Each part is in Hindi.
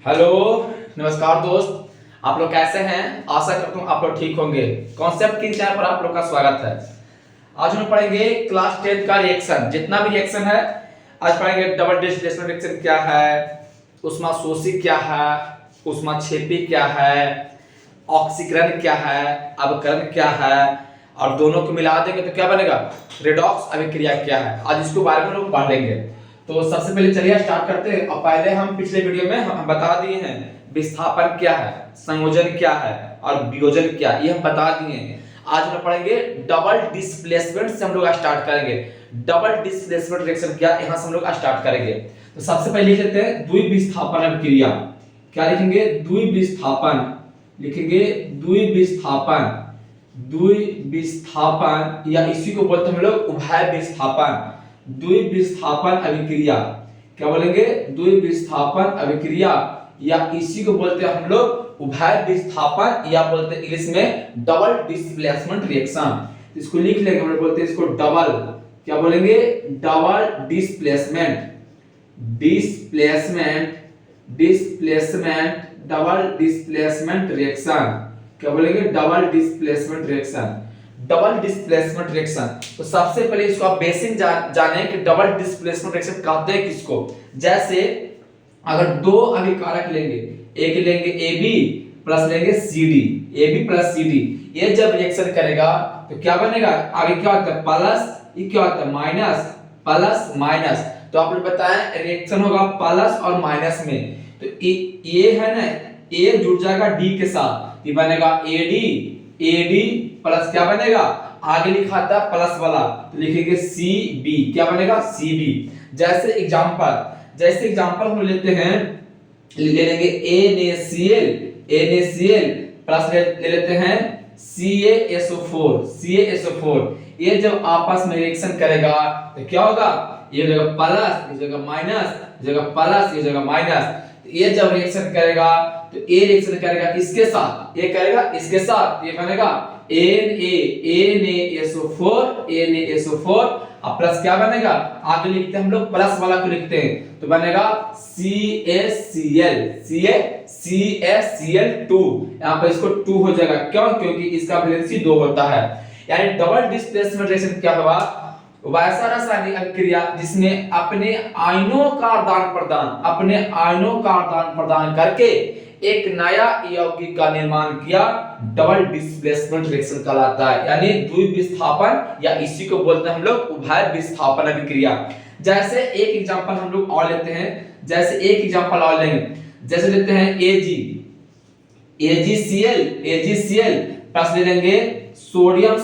हेलो, नमस्कार दोस्त। आप लोग कैसे हैं? आशा करता हूँ आप लोग ठीक होंगे। कॉन्सेप्ट की चैनल पर आप लोग का स्वागत है। आज हम पढ़ेंगे क्लास 10 का रिएक्शन, जितना भी रिएक्शन है आज पढ़ेंगे। डबल डिस्प्लेसमेंट रिएक्शन क्या है, ऊष्माशोषी क्या है, ऊष्माक्षेपी क्या है, ऑक्सीकरण क्या है, अवकरण क्या है, और दोनों को मिला देंगे तो क्या बनेगा, रेडॉक्स अभिक्रिया क्या है। आज इसके बारे में लोग पढ़ लेंगे। तो सबसे पहले चलिए स्टार्ट करते हैं। और पहले हम पिछले वीडियो में हम बता दिए हैं विस्थापन क्या है, संयोजन क्या है और वियोजन क्या है, ये हम बता दिए हैं। आज हम पढ़ेंगे डबल डिस्प्लेसमेंट से हम लोग स्टार्ट करेंगे। डबल डिस्प्लेसमेंट रिएक्शन क्या, यहां से हम लोग स्टार्ट करेंगे। तो सबसे पहले लिख लेते हैं द्विविस्थापन अभिक्रिया। क्या लिखेंगे? द्विविस्थापन। लिखेंगे द्विविस्थापन। द्विविस्थापन या इसी को बोलते हैं हम लोग उभय विस्थापन। द्विविस्थापन अभिक्रिया क्या बोलेंगे? द्विविस्थापन अभिक्रिया या इसी को बोलते हैं हम लोग उभय विस्थापन या बोलते हैं इंग्लिश में डबल डिस्प्लेसमेंट रिएक्शन। इसको लिख लेंगे, हम लोग बोलते हैं इसको डबल, क्या बोलेंगे? Double displacement. Displacement displacement double displacement reaction. क्या बोलेंगे? Double displacement reaction. Double displacement reaction. तो सबसे पहले इसको आप बेसिक जाने कि डबल डिस्प्लेसमेंट रिएक्शन कहते हैं किसको। जैसे अगर दो अभिकारक लेंगे, एक लेंगे AB प्लस लेंगे CD, AB प्लस CD, ये जब रिएक्शन करेगा तो क्या बनेगा? आगे क्या होता है? प्लस, ये क्या होता है? Minus, plus minus. तो आप लोग बताएं रिएक्शन होगा प्लस और माइनस में। तो ये है ना, A जुड़ जाएगा D के साथ, ये बनेगा AD प्लस क्या बनेगा? आगे लिखा था प्लस वाला, तो लिखेंगे CB, क्या बनेगा? CB। जैसे एग्जांपल हम लेते हैं, ले लेंगे NaCl प्लस ले लेते हैं CaSO4। ये जब आपस में रिएक्शन करेगा तो क्या होगा? ये जगह प्लस, ये जगह माइनस, ये जगह प्लस, ये जगह माइनस। ये जब रिएक्शन करेगा तो ये रिएक्शन करेगा इसके साथ, ये करेगा इसके साथ, ये बनेगा NaSO4 और प्लस क्या बनेगा? आगे लिखते हैं हम लोग प्लस वाला को लिखते हैं, तो बनेगा CaCl2। यहाँ पर इसको 2 हो जाएगा, क्यों? क्योंकि इसका वैलेंसी 2 होता है। यानी डबल डिस्प्लेसमेंट रिएक्शन क्या हुआ? वैसा रासायनिक अभिक्रिया जिसमें अपने आयनों का आदान प्रदान करके एक नया यौगिक का निर्माण किया, डबल डिस्प्लेसमेंट रिएक्शन कहलाता है। यानी द्विविस्थापन या इसी को बोलते हैं हम लोग उभय विस्थापन अभिक्रिया। जैसे एक एग्जांपल हम लोग और लेते हैं, जैसे लेते हैं AgCl प्लस ले लेंगे सोडियम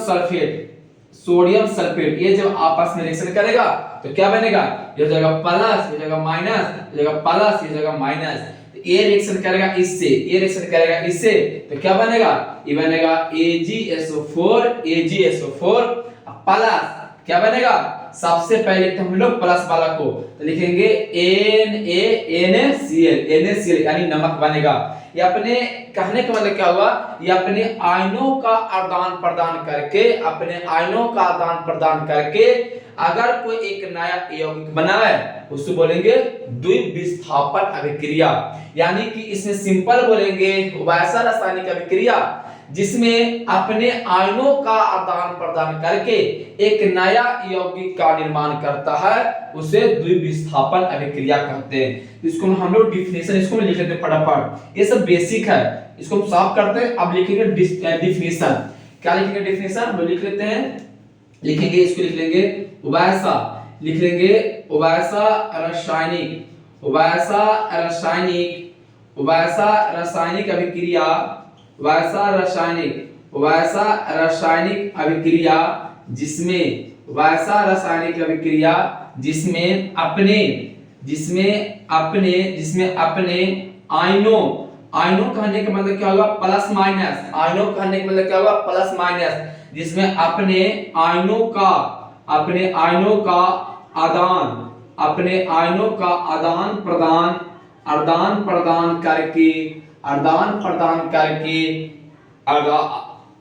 सल्फेट। ये जब आपस में रिएक्शन करेगा तो क्या बनेगा? ये जगह प्लस, ये जगह माइनस, ये जगह प्लस, ये जगह माइनस। तो ये रिएक्शन करेगा इससे, ये रिएक्शन करेगा इससे, तो क्या बनेगा? ये बनेगा AgSO4 प्लस क्या बनेगा? सबसे पहले तो हम लोग प्लस वाला को तो लिखेंगे NaCl यानी नमक बनेगा। ये अपने कहने का मतलब क्या हुआ? ये अपने आयनों का आदान प्रदान करके अगर कोई एक नया यौगिक बनाए उसको बोलेंगे द्विविस्थापन अभिक्रिया। यानी कि इसमें सिंपल बोलेंगे वैसा रासायनिक अभिक्रिया जिसमें अपने आयनों का आदान प्रदान करके एक नया यौगिक का निर्माण करता है, उसे द्विविस्थापन अभिक्रिया कहते हैं। इसको हम लोग डिफिनेशन इसको लिख लेते हैं फटाफट, ये सब बेसिक है, इसको हम साफ करते हैं। अब लिखेंगे डिफिनेशन। क्या लिखेंगे? डिफिनेशन हम लिख लेते हैं, लिखेंगे इसको लिख लेंगे रासायनिक अभिक्रिया, जिसमें अपने आयनों कहने का मतलब क्या होगा? Plus minus. जिसमें अपने आयनों का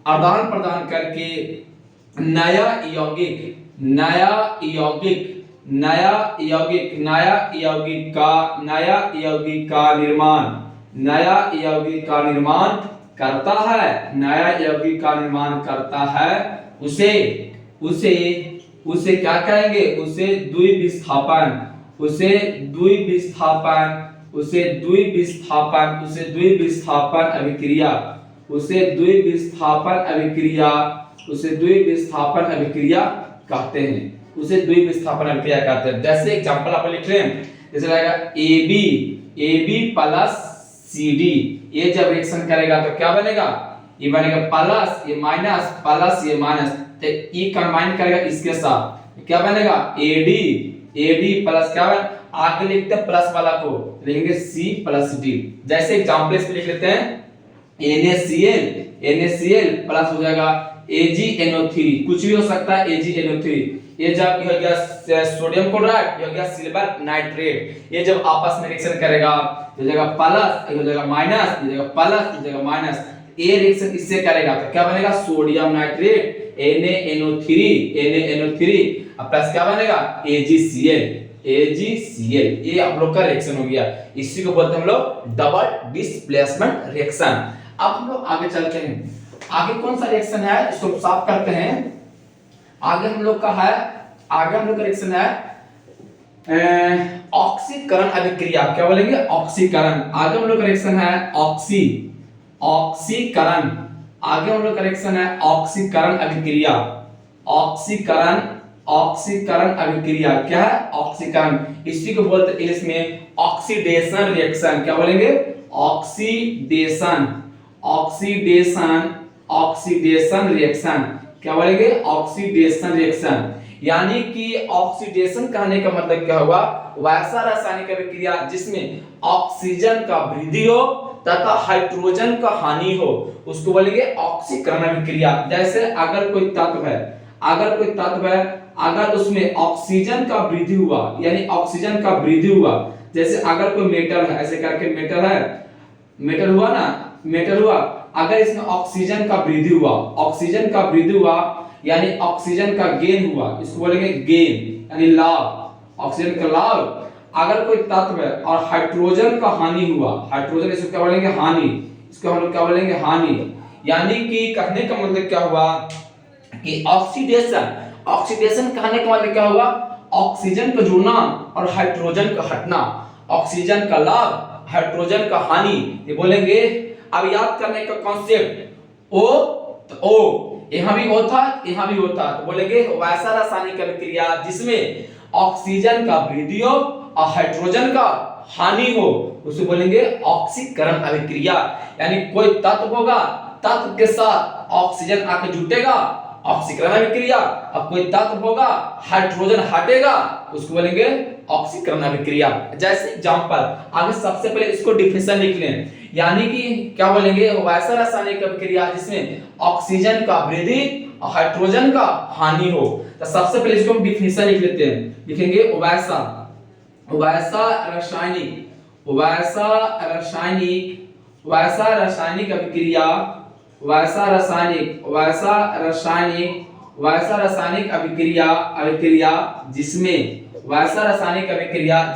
आदान प्रदान करके नया यौगिक नया यौगिक का निर्माण करता है, नया यौगिक का निर्माण करता है, उसे उसे उसे क्या कहेंगे? उसे द्विविस्थापन अभिक्रिया कहते हैं। जैसे एग्जांपल आप लिख रहे हैं, जैसे रहेगा AB प्लस CD, ये जब रिएक्शन करेगा तो क्या बनेगा? ये बनेगा प्लस, ये माइनस, प्लस ये माइनस, तो ये कंबाइन करेगा इसके साथ, क्या बनेगा? AD प्लस क्या बन, आगे लिखते हैं प्लस वाला को लिखेंगे C प्लस D। जैसे एग्जांपल इस पे लिख लेते हैं, NaCl प्लस हो जाएगा AgNO3, कुछ भी हो सकता है AgNO3। ये जब हो गया सोडियम क्लोराइड, ये हो गया सिल्वर नाइट्रेट, ये जब आपस में रिएक्शन करेगा तो हो जाएगा प्लस, ये हो जाएगा माइनस, ये हो जाएगा प्लस, ये हो जाएगा माइनस, ये रिएक्शन इससे करेगा तो क्या बनेगा? सोडियम नाइट्रेट NaNO3 अब प्लस क्या बनेगा? AgCl। ये आप लोग का रिएक्शन हो गया, इसी को बोलते हैं हम लोग डबल डिस्प्लेसमेंट रिएक्शन। अब हम लोग आगे चलते हैं, आगे कौन सा रिएक्शन है इसको साफ करते हैं। आगे हम लोग का रिएक्शन है ऑक्सीकरण अभिक्रिया। क्या बोलेंगे? ऑक्सीकरण। आगे हम लोग का रिएक्शन है ऑक्सीकरण। आगे हम लोग का रिएक्शन है ऑक्सीकरण अभिक्रिया। ऑक्सीकरण अभिक्रिया क्या है? ऑक्सीकरण, इसी को बोलते हैं इंग्लिश में ऑक्सीडेशन रिएक्शन। क्या बोलेंगे? Oxidation reaction. क्या बोलेंगे? Oxidation reaction. यानी कि ऑक्सीडेशन कहने का मतलब क्या हुआ? वैसा रासायनिक अभिक्रिया जिसमें ऑक्सीजन का वृद्धि हो तथा हाइड्रोजन का हानि हो, उसको बोलेंगे ऑक्सीकरण अभिक्रिया। जैसे अगर कोई तत्व है, अगर उसमें ऑक्सीजन का वृद्धि हुआ, यानी ऑक्सीजन का वृद्धि हुआ, जैसे अगर कोई मेटल है, ऐसे करके मेटल हुआ, अगर इसमें ऑक्सीजन का वृद्धि हुआ यानी ऑक्सीजन का गेन हुआ, इसको बोलेंगे गेन यानी लाभ, ऑक्सीजन का लाभ। अगर कोई तत्व है और हाइड्रोजन का हानि हुआ, हाइड्रोजन इसको क्या बोलेंगे? हानि, इसको हम लोग क्या बोलेंगे? हानि। यानी कि कहने का मतलब क्या हुआ कि ऑक्सीडेशन कहने का मतलब क्या हुआ? ऑक्सीजन का जुड़ना और हाइड्रोजन का हटना, ऑक्सीजन का लाभ, हाइड्रोजन का हानि, ये बोलेंगे। अब याद करने का कॉन्सेप्ट O यहां भी O था, यहां भी O था, तो बोलेंगे वैसा रासायनिक अभिक्रिया जिसमें ऑक्सीजन का वृद्धि हो और हाइड्रोजन का हानि हो, उसे बोलेंगे ऑक्सीकरण अभिक्रिया। यानी कोई तत्व होगा, तत्व के साथ ऑक्सीजन आके जुटेगा, ऑक्सीकरण अभिक्रिया। अब कोई तत्व होगा, हाइड्रोजन हटेगा, उसको बोलेंगे ऑक्सीकरण अभिक्रिया। जैसे एग्जांपल, आगे सबसे पहले इसको डिफिनेशन लिख लें। यानी कि क्या बोलेंगे? वैसा रासायनिक अभिक्रिया जिसमें ऑक्सीजन का वृद्धि और हाइड्रोजन का हानि हो। तो सबसे पहले इसको हम डिफिनेशन लिख लेते हैं, लिखेंगे वैसा रासायनिक अभिक्रिया,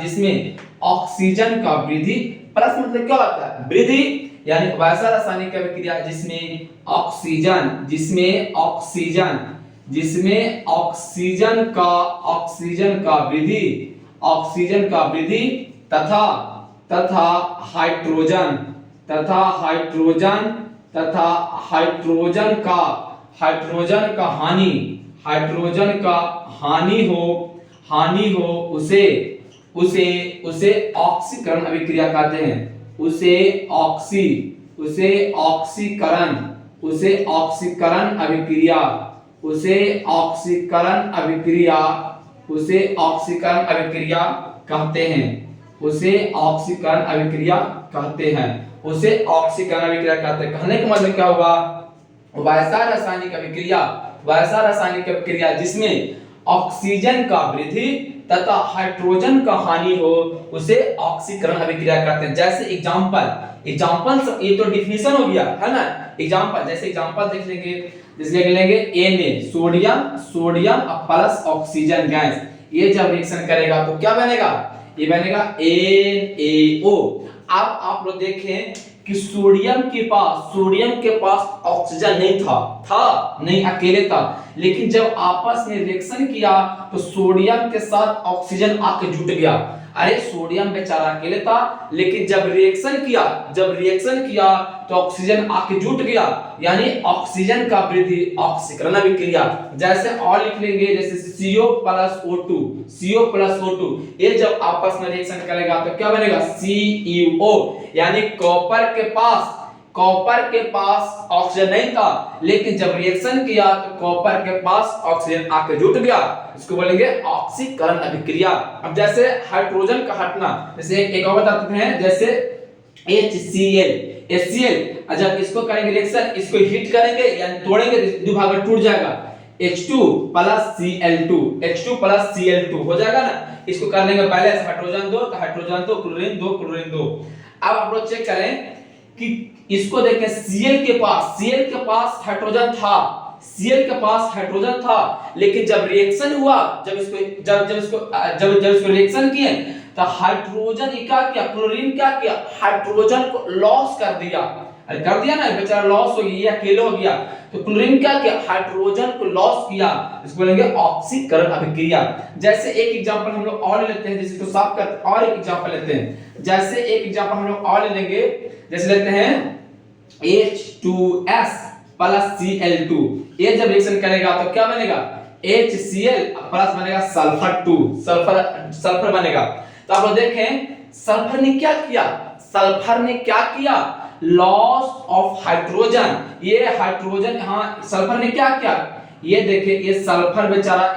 जिसमें ऑक्सीजन का वृद्धि, प्लस मतलब क्या होता है? वृद्धि, यानी वैसा रासायनिक अभिक्रिया जिसमें ऑक्सीजन का वृद्धि तथा हाइड्रोजन का हानि हो, उसे ऑक्सीकरण अभिक्रिया कहते हैं। उसे ऑक्सीकरण अभिक्रिया कहते हैं। कहने का मतलब क्या हुआ? वैसा रासायनिक अभिक्रिया जिसमें ऑक्सीजन का वृद्धि तथा हाइड्रोजन का हानि हो, उसे ऑक्सीकरण अभिक्रिया कहते हैं। जैसे एग्जांपल ये तो डिफिनेशन हो गया है ना। एग्जांपल, जैसे एग्जांपल देख लेंगे, जिसमें लेंगे Na sodium plus oxygen gas, ये जब रिएक्शन करेगा तो क्या बनेगा, ये बनेगा NaO। अब आप लोग देखें कि सोडियम के पास ऑक्सीजन नहीं था नहीं, अकेले था, लेकिन जब आपस में रिएक्शन किया तो सोडियम के साथ ऑक्सीजन आके जुट गया। अरे सोडियम बेचारा अकेले था, लेकिन जब रिएक्शन किया तो ऑक्सीजन आके जुट गया, यानी ऑक्सीजन का वृद्धि, ऑक्सीकरण अभिक्रिया। जैसे और लिख लेंगे, जैसे CO प्लस O2, ये जब आपस में रिएक्शन करेगा तो क्या बनेगा, CuO, यानी कॉपर के पास ऑक्सीजन नहीं था, लेकिन जब रिएक्शन किया तो कॉपर के पास ऑक्सीजन आके जुट गया, इसको बोलेंगे ऑक्सीकरण अभिक्रिया। अब जैसे हाइड्रोजन का हटना, जैसे एक और बताते हैं, जैसे HCl, जब इसको करेंगे रिएक्शन, इसको हीट करेंगे यानी तोड़ेंगे, दो भाग में टूट जाएगा, H2 प्लस Cl2 हो जाएगा ना। इसको करने के पहले हाइड्रोजन 2 तो हाइड्रोजन 2, क्लोरीन 2। अब आप लोग चेक करें कि इसको देखें, Cl के पास हाइड्रोजन था, लेकिन जब रिएक्शन हुआ, जब इसको रिएक्शन किए तो हाइड्रोजन क्या किया, क्लोरीन क्या किया, हाइड्रोजन को लॉस कर दिया। अरे कर दिया ना, बेचारा लॉस हो गया, अकेले हो गया, तो क्लोरीन क्या किया, हाइड्रोजन को लॉस किया, इसको बोलेंगे ऑक्सीकरण अभिक्रिया। जैसे एक एग्जांपल हम लोग और लेते हैं, जिसको साफ करते, और एक एग्जांपल लेते हैं, जैसे एक एग्जांपल हम लोग और लेंगे, जैसे लेते हैं H2S प्लस Cl2, ये जब रिएक्शन करेगा तो क्या बनेगा, HCl प्लस बनेगा सल्फर बनेगा। तो आप लोग देखें, सल्फर ने क्या किया, लॉस ऑफ हाइड्रोजन। ये हाइड्रोजन, सल्फर ने क्या किया, ये देखिए, ये सल्फर बेचारा,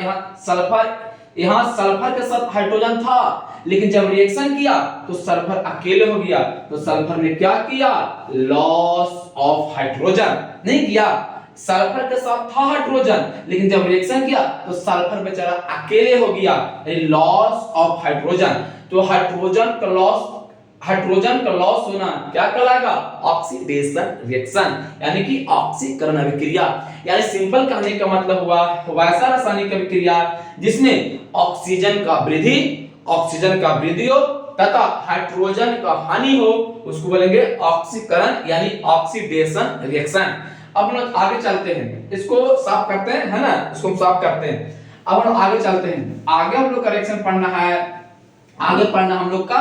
यहाँ सल्फर के साथ हाइड्रोजन था, लेकिन जब रिएक्शन किया तो सल्फर अकेले हो गया, तो सल्फर ने क्या किया, लॉस ऑफ हाइड्रोजन नहीं किया। सल्फर के साथ था हाइड्रोजन, लेकिन जब रिएक्शन किया तो सल्फर बेचारा अकेले हो गया, लॉस ऑफ हाइड्रोजन। तो हाइड्रोजन का लॉस होना क्या कहलाएगा, ऑक्सीडेशन रिएक्शन, यानी कि ऑक्सीकरण अभिक्रिया। यानी सिंपल कहने का मतलब हुआ वैसा रासायनिक अभिक्रिया जिसमें ऑक्सीजन का वृद्धि हो तथा हाइड्रोजन का हानि हो, उसको बोलेंगे ऑक्सीकरण यानी ऑक्सीडेशन रिएक्शन। अब हम लोग आगे चलते हैं, इसको साफ करते हैं, है ना, इसको हम साफ करते हैं। अब हम लोग आगे चलते हैं, आगे हम लोग का रिएक्शन पढ़ना है, आगे पढ़ना हम लोग का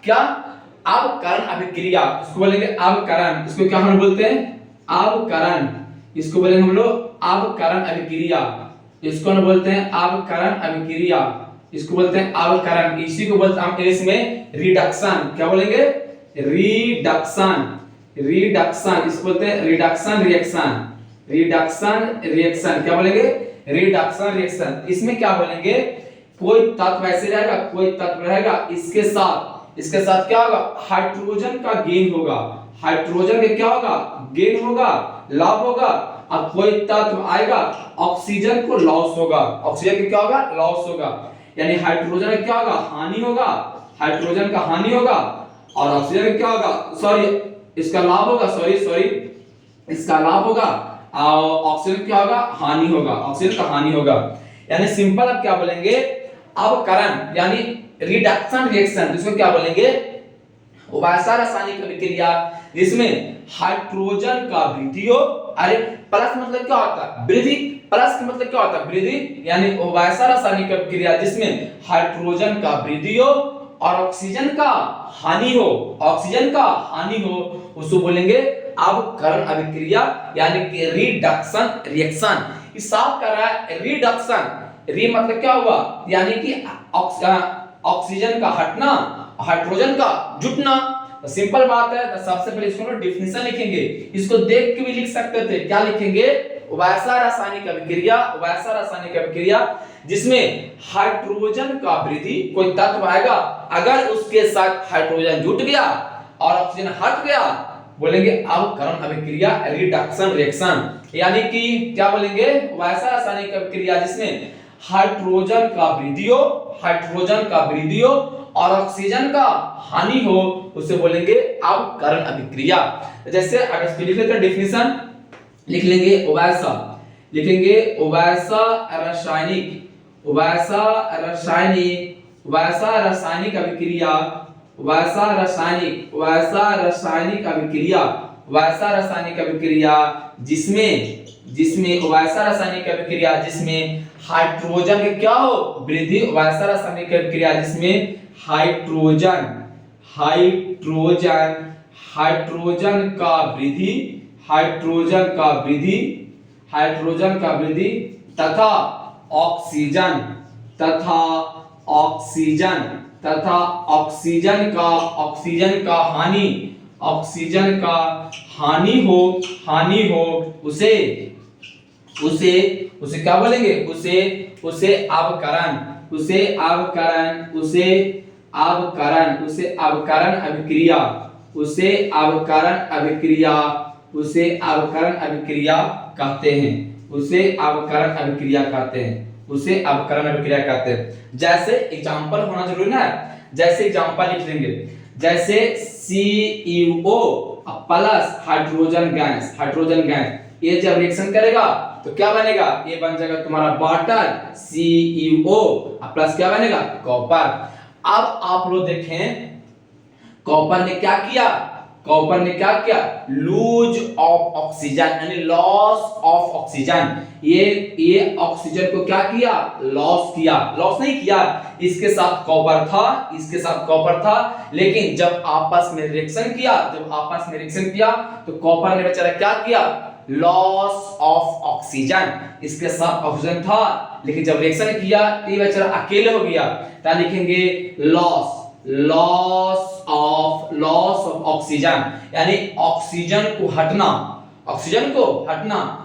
क्या, अवकरण अभिक्रिया, इसको बोलेंगे अवकरण। इसको क्या हम बोलते हैं, अवकरण, इसको बोलेंगे हम लोग अवकरण अभिक्रिया, इसको हम बोलते हैं अवकरण अभिक्रिया, इसको बोलते हैं अवकरण। इसी को बोलते हैं हम इंग्लिश में रिडक्शन, क्या बोलेंगे, रिडक्शन, इसको बोलते हैं रिडक्शन रिएक्शन, क्या बोलेंगे, रिडक्शन रिएक्शन। इसमें क्या बोलेंगे, कोई तत्व ऐसे रहेगा, कोई तत्व रहेगा, इसके साथ क्या होगा, हाइड्रोजन का गेन होगा, हाइड्रोजन के क्या होगा, गेन होगा, लाभ होगा। अब कोई तत्व आएगा, ऑक्सीजन को लॉस होगा, ऑक्सीजन के क्या होगा, लॉस होगा, यानी हाइड्रोजन का क्या होगा, हानि होगा, हाइड्रोजन का हानि होगा, और ऑक्सीजन का क्या होगा, सॉरी इसका लाभ होगा, इसका लाभ होगा, और ऑक्सीजन क्या होगा, हानि होगा, ऑक्सीजन का हानि होगा। यानी सिंपल अब क्या बोलेंगे, अवकरण यानी रिडक्शन रिएक्शन, जिसको क्या बोलेंगे, वैसा रासायनिक अभिक्रिया जिसमें हाइड्रोजन का वृद्धि हो। अरे प्लस मतलब क्या होता है, वृद्धि, प्लस का मतलब क्या होता है, वृद्धि, यानी वैसा रासायनिक अभिक्रिया जिसमें हाइड्रोजन का वृद्धि हो और ऑक्सीजन का हानि हो, उसको बोलेंगे अवकरण अभिक्रिया यानी कि रिडक्शन रिएक्शन। इस साफ कर रहा है रिडक्शन, री मतलब क्या हुआ, यानी कि ऑक्सीजन का हटना, हाइड्रोजन का जुटना। तो सिंपल बात है, तो सबसे पहले इसको डेफिनेशन लिखेंगे, इसको देख के भी लिख सकते थे, क्या लिखेंगे, वैसा रासायनिक अभिक्रिया जिसमें हाइड्रोजन का वृद्धि, कोई तत्व आएगा, अगर उसके साथ हाइड्रोजन जुट गया और ऑक्सीजन हट गया, बोलेंगे अवकरण अभिक्रिया रिडक्शन रिएक्शन। यानी कि क्या बोलेंगे, वैसा रासायनिक अभिक्रिया जिसमें हाइड्रोजन का वृद्धि हो और ऑक्सीजन का हानि हो, उसे बोलेंगे अवकरण अभिक्रिया। जैसे अगर इसकी लिख लेते हैं डेफिनेशन, लिखेंगे वैसा रासायनिक वैसा रासायनिक अभिक्रिया जिसमें हाइड्रोजन के क्या हो वृद्धि, वैसा रासायनिक अभिक्रिया जिसमें हाइड्रोजन का वृद्धि तथा ऑक्सीजन का हानि हो उसे क्या बोलेंगे, उसे अवकरण कहते हैं। जैसे एग्जांपल होना जरूरी ना है, जैसे एग्जांपल लिख लेंगे, जैसे CuO प्लस हाइड्रोजन गैस, ये जब रिएक्शन करेगा तो क्या बनेगा, ये बन जाएगा तुम्हारा वाटर CuO प्लस क्या बनेगा, कॉपर। अब आप लोग देखें कॉपर ने क्या किया, लूज ऑफ ऑक्सीजन यानी लॉस ऑफ ऑक्सीजन, ये ऑक्सीजन को क्या किया, लॉस नहीं किया, इसके साथ कॉपर था, लेकिन जब आपस में रिएक्शन किया तो कॉपर ने बेचारा क्या किया, लॉस ऑफ ऑक्सीजन, इसके साथ ऑक्सीजन था लेकिन जब रिएक्शन किया ये बेचारा अकेले हो गया, तो लिखेंगे लॉस ऑफ ऑक्सीजन, यानी ऑक्सीजन को हटना,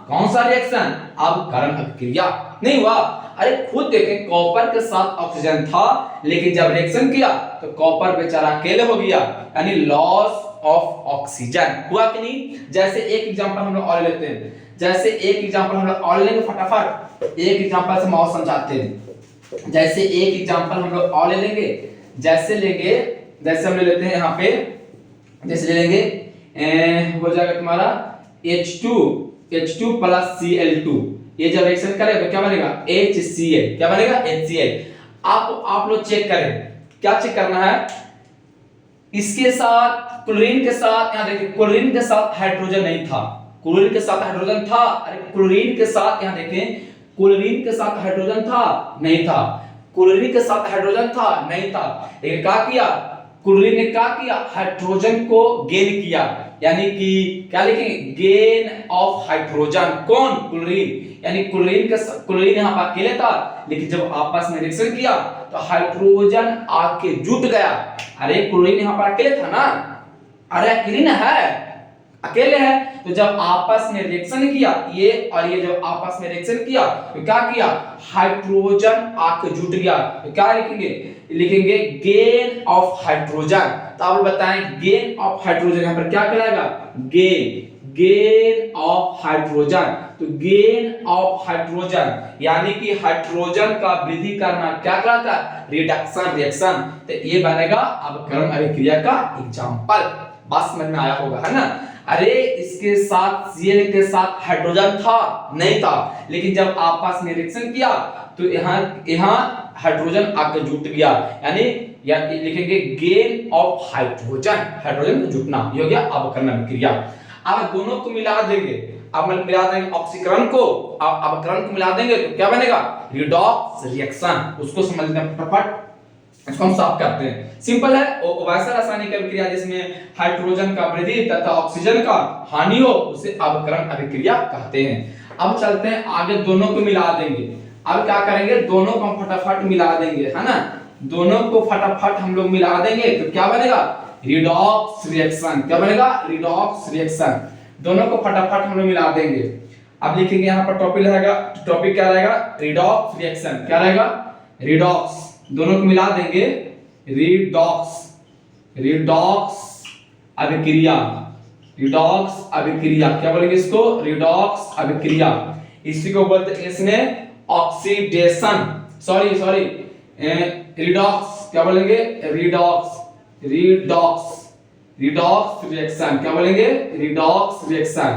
कौन सा रिएक्शन, अवकरण अभिक्रिया नहीं हुआ। अरे खुद देखें कॉपर के साथ ऑक्सीजन था लेकिन जब रिएक्शन किया तो कॉपर बेचारा अकेले हो गया, यानी लॉस ऑफ ऑक्सीजन हुआ कि नहीं। जैसे एक एग्जांपल हम लोग और लेते हैं, फटाफट एक एग्जांपल से हम और समझाते हैं। जैसे एक एग्जांपल हम लोग और ले लेंगे, जैसे हम ले लेते हैं यहाँ पे, जैसे ले लेंगे हो जाएगा तुम्हारा H2 प्लस Cl2, ये जब रिएक्शन करेगा तो क्या बनेगा, HCl, क्या बनेगा, HCl। आप लोग चेक करें, क्या चेक करना है, इसके साथ क्लोरीन के साथ, यहाँ देखिए क्लोरीन के साथ हाइड्रोजन नहीं था, क्लोरीन के साथ हाइड्रोजन था, अरे क्लोरीन के साथ यहाँ देखें क्लोरीन के साथ हाइड्रोजन था नहीं था, क्लोरीन के साथ हाइड्रोजन था नहीं था, लेकिन क्या किया, क्लोरीन ने क्या किया, हाइड्रोजन को गेन किया, यानी कि क्या लिखेंगे, गेन ऑफ हाइड्रोजन, कौन, क्लोरीन, यानी क्लोरीन यहाँ पर अकेले था लेकिन जब आपस में रिएक्शन किया तो हाइड्रोजन आके जुट गया। अरे क्लोरीन यहाँ पर अकेले था ना, अरे अकेले ना है, अकेले है, तो जब आपस में रिएक्शन किया ये और ये जब आपस में रिएक्शन किया तो क्या किया, हाइड्रोजन आके जुट गया, तो क्या लिखेंगे गेन ऑफ हाइड्रोजन। तो आप बताएं गेन ऑफ हाइड्रोजन यहाँ पर क्या कहलाएगा, गेन ऑफ हाइड्रोजन। तो गेन ऑफ हाइड्रोजन यानी कि हाइड्रोजन का वृद्धि करना क्या कहलाता है, रिडक्शन रिएक्शन। तो ये बनेगा अवकरण अभिक्रिया का एग्जांपल। बात समझ में आया होगा, है ना। अरे इसके साथ Cl के साथ हाइड्रोजन था नहीं था, लेकिन जब आपस में रिएक्शन किया तो यहाँ हाइड्रोजन आकर जुट गया, यानी लिखेंगे गेन ऑफ हाइड्रोजन को जुटना, ये हो गया अवकरण अभिक्रिया। अब दोनों को मिला देंगे, ऑक्सीकरण को अवकरण को मिला देंगे तो क्या बनेगा, रिडॉक्स रिएक्शन। उसको समझते हैं फटाफट, इसको हम साफ करते हैं। सिंपल है, वैसा रासायनिक अभिक्रिया जिसमें हाइड्रोजन का वृद्धि तथा ऑक्सीजन का हानि हो उसे अवकरण अभिक्रिया कहते हैं। अब चलते हैं आगे, दोनों को मिला देंगे। अब क्या करेंगे, दोनों को हम फटाफट मिला देंगे, है ना। दोनों को फटाफट हम लोग मिला देंगे तो क्या बनेगा, रिडॉक्स रिएक्शन। क्या बनेगा, रिडॉक्स रिएक्शन। दोनों को फटाफट हम लोग मिला देंगे। अब लिखेंगे यहाँ पर टॉपिक क्या रहेगा, रिडॉक्स रिएक्शन। क्या रहेगा, रिडॉक्स। दोनों को मिला देंगे, रिडॉक्स अभिक्रिया। क्या बोलेंगे इसको, रिडॉक्स अभिक्रिया। इसी को बोलते हैं इसमें ऑक्सीडेशन, सॉरी रिडॉक्स। क्या बोलेंगे, रिडॉक्स रिएक्शन। क्या बोलेंगे, रिडॉक्स रिएक्शन।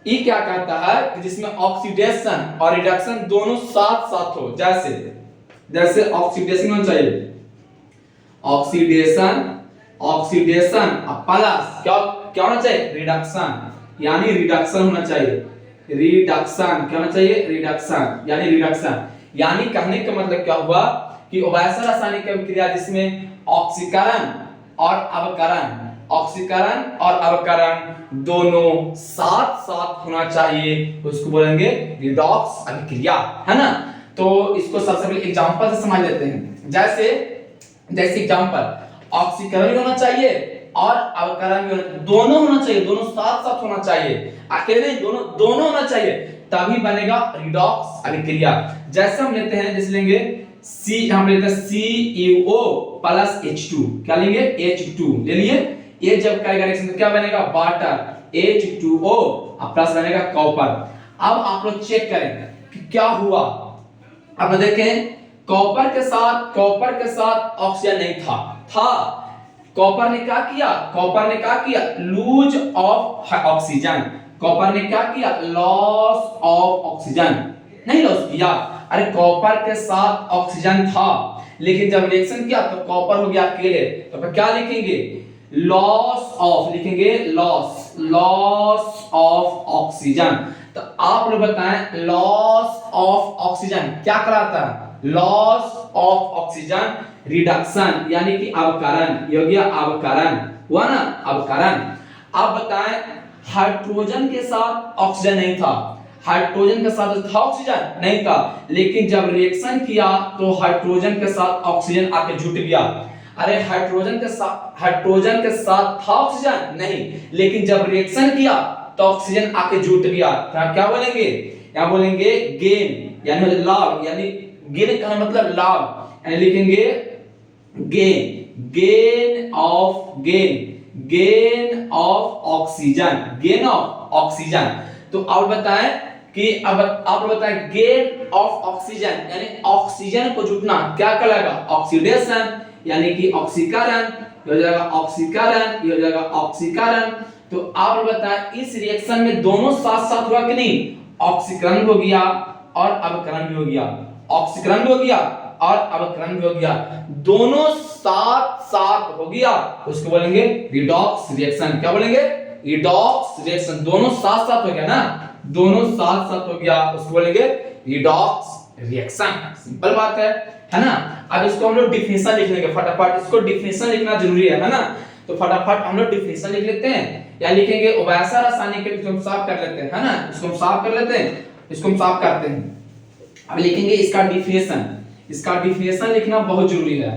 ई क्या कहता है कि जिसमें ऑक्सीडेशन और रिडक्शन दोनों साथ साथ हो। जैसे जैसे ऑक्सीडेशन होना चाहिए, ऑक्सीडेशन ऑक्सीडेशन प्लस क्या क्या होना चाहिए, रिडक्शन, यानी रिडक्शन होना चाहिए, रिडक्शन क्या होना चाहिए, रिडक्शन यानी रिडक्शन। यानी कहने का मतलब क्या हुआ कि वैसा रासायनिक अभिक्रिया जिसमें ऑक्सीकरण और अवकरण, ऑक्सीकरण और अवकरण दोनों साथ साथ होना चाहिए, उसको बोलेंगे रिडॉक्स अभिक्रिया, है ना। तो इसको सबसे पहले एग्जांपल से समझ लेते हैं। जैसे जैसे एग्जांपल, ऑक्सीकरण भी होना चाहिए और अवकरण भी दोनों होना चाहिए, दोनों साथ साथ होना चाहिए, अकेले नहीं, दोनों दोनों होना चाहिए, तभी बनेगा रिडॉक्स अभिक्रिया। जैसे हम लेते हैं, जैसे लेंगे सी, हम लेते हैं CuO प्लस H2, क्या लेंगे, H2 ले लिए। ये जब करेगा रिएक्शन तो क्या बनेगा, वाटर H2O और प्लस बनेगा कॉपर। अब आप लोग चेक करें कि क्या हुआ। अब देखें कॉपर के साथ ऑक्सीजन नहीं था कॉपर ने क्या किया, कॉपर ने क्या किया, लूज ऑफ ऑक्सीजन, कॉपर ने क्या किया, लॉस ऑफ ऑक्सीजन, नहीं लॉस किया। अरे कॉपर के साथ ऑक्सीजन था, लेकिन जब रिएक्शन किया तो कॉपर हो गया अकेले, तो फिर क्या लिखेंगे, लॉस ऑफ, लिखेंगे लॉस ऑफ ऑक्सीजन। तो आप लोग बताएं लॉस ऑफ ऑक्सीजन क्या कराता है, लॉस ऑफ ऑक्सीजन रिडक्शन यानी कि अवकरण, ये हो गया अवकरण, हुआ ना अवकरण। आप बताएं हाइड्रोजन के साथ ऑक्सीजन नहीं था, हाइड्रोजन के साथ था ऑक्सीजन नहीं था, लेकिन जब रिएक्शन किया तो हाइड्रोजन के साथ ऑक्सीजन आके जुट गया। अरे हाइड्रोजन के साथ था ऑक्सीजन नहीं, लेकिन जब रिएक्शन किया तो ऑक्सीजन आके जुट गया, तो क्या बोलेंगे, क्या बोलेंगे, गेन यानी लाभ, यानी गेन का मतलब लाभ, यानी लिखेंगे gain of oxygen, gain of oxygen. तो अब बताएं कि अब आप बताएं गेन ऑफ ऑक्सीजन यानी ऑक्सीजन को जुटना क्या कहलाएगा, ऑक्सीडेशन यानी कि ऑक्सीकरण, ये हो जाएगा ऑक्सीकरण, ये हो जाएगा ऑक्सीकरण। तो आप बताएं इस रिएक्शन में दोनों साथ साथ हुआ कि नहीं, ऑक्सीकरण भी हो गया और अवकरण भी हो गया, ऑक्सीकरण भी हो गया और अवकरण भी हो गया, दोनों साथ साथ हो गया, उसको बोलेंगे रिडॉक्स रिएक्शन। क्या बोलेंगे, रिडॉक्स रिएक्शन, दोनों साथ साथ हो गया ना, दोनों साथ साथ हो गया, उसको बोलेंगे रिडॉक्स रिएक्शन। सिंपल बात है ना। अब इसको हम लोग डिफिनेशन लिख लेंगे फटाफट, इसको डिफिनेशन लिखना जरूरी है ना। तो फटाफट हम लोग डिफिनेशन लिख लेते हैं, या लिखेंगे वैसा रासायनिक के इसको हम साफ कर लेते हैं, है ना, इसको हम साफ कर लेते हैं, इसको हम साफ करते हैं। अब लिखेंगे इसका डिफिनेशन, इसका डिफिनेशन लिखना बहुत जरूरी है।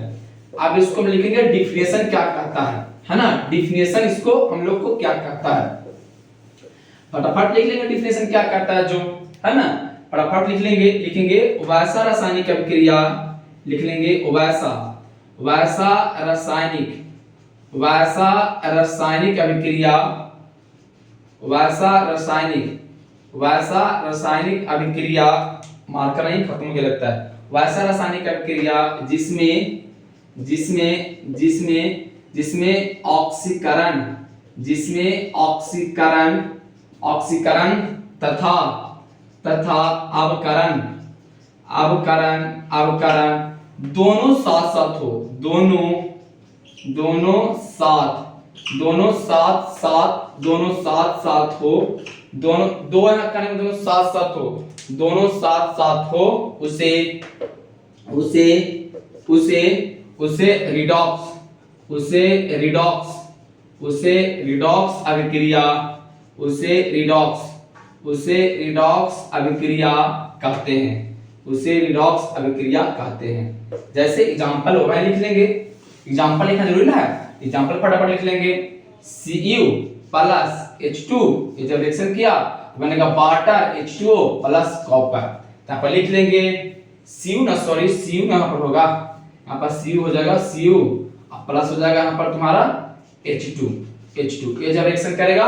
अब इसको हम लिखेंगे डिफिनेशन क्या कहता है ना, डिफिनेशन इसको हम लोग को क्या कहता है, फटाफट लिख लेंगे डिफिनेशन क्या कहता है जो, है ना, फटाफट लिख लेंगे, लिखेंगे वैसा रासायनिक अभिक्रिया, लिख लेंगे वैसा रासायनिक अभिक्रिया, वैसा रासायनिक अभिक्रिया, मार्कर नहीं खत्म हो गया लगता है, वैसा रासायनिक अभिक्रिया जिसमें ऑक्सीकरण तथा अवकरण दोनों साथ साथ हो, दोनों साथ हो, दो यहाँ करने में दोनों साथ साथ हो, उसे रिडॉक्स अभिक्रिया कहते हैं, जैसे एग्जांपल हो रहा है, लिख लेंगे, एग्जांपल लिखना जरूरी ना है, एग्जांपल फटाफट लिख लेंगे, Cu प्लस H2, ये जब रिएक्शन किया बनेगा वाटर H2O प्लस कॉपर। यहाँ पर लिख लेंगे Cu यहाँ पर होगा, यहाँ पर Cu हो जाएगा, Cu प्लस हो जाएगा यहाँ पर तुम्हारा H2, ये जब रिएक्शन करेगा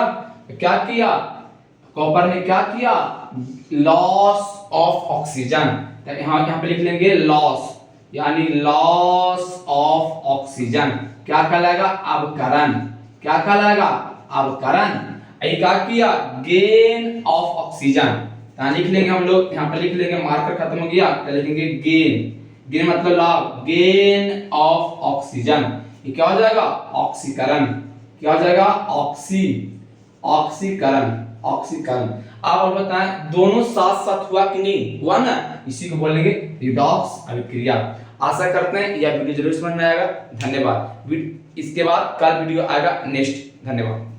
तो क्या किया, कॉपर ने क्या किया, लॉस ऑफ ऑक्सीजन, यहाँ पे लिख लेंगे लॉस, यानी लॉस ऑफ ऑक्सीजन क्या कहलाएगा, अवकरण, क्या कहलाएगा, अवकरण। ये क्या किया, गेन ऑफ ऑक्सीजन। यहाँ लिख लेंगे हम लोग, यहाँ पर लिख लेंगे, मार्कर खत्म हो गया तो लिखेंगे गेन। गेन मतलब लाभ, गेन ऑफ ऑक्सीजन। ये क्या हो जाएगा, ऑक्सीकरण। क्या हो जाएगा, ऑक्सीकरण। ऑक्सीकरण। आप और बताएं दोनों साथ साथ हुआ कि नहीं, हुआ ना, इसी को बोलेंगे रिडॉक्स अभिक्रिया। आशा करते हैं यह वीडियो जरूर समझ में आएगा। धन्यवाद। इसके बाद कल वीडियो आएगा नेक्स्ट। धन्यवाद।